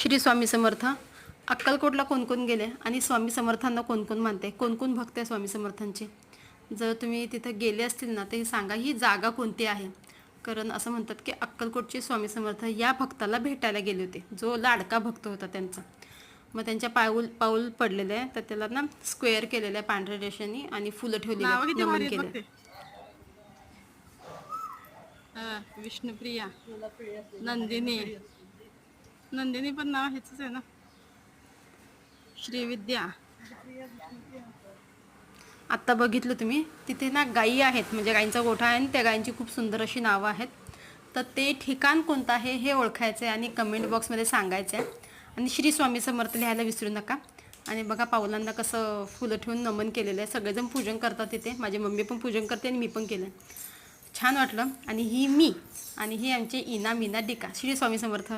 श्री स्वामी समर्थ. अक्कलकोटला कोण कोण गेले आणि स्वामी समर्थांना कोण कोण मानते, कोण कोण भक्त आहे स्वामी समर्थांचे? जर तुम्ही तिथं गेले असतील ना ते सांगा, ही जागा कोणती आहे. कारण असं म्हणतात की अक्कलकोटचे स्वामी समर्थ या भक्ताला भेटायला गेले होते, जो लाडका भक्त होता त्यांचा. मग त्यांच्या पाऊल पाऊल पडलेलं आहे, तर त्याला ना स्क्वेअर केलेलं आहे पांढऱ्या रेषाने आणि फुलं ठेवलेली नाव आहेत, किती नमन भारी आहेत केलं. बघ ते. विष्णुप्रिया, नंदिनी. नंदिनी पण नाव ह्याच आहे ना. श्रीविद्या. आत्ता बघितलं तुम्ही तिथे ना गायी आहेत, म्हणजे गायींचा गोठा आहे आणि त्या गायींची खूप सुंदर अशी नावं आहेत. तर ते ठिकाण कोणतं आहे हे ओळखायचं आहे आणि कमेंट बॉक्समध्ये सांगायचं आहे. आणि श्री स्वामी समर्थ लिहायला विसरू नका. आणि बघा पाऊलांना कसं फुलं ठेवून नमन केलेलं आहे. सगळेजण पूजन करतात तिथे. माझी मम्मी पण पूजन करते आणि मी पण केलं. छान वाटलं. आणि ही मी आणि ही आमची इना मीना डिका. श्री स्वामी समर्थ.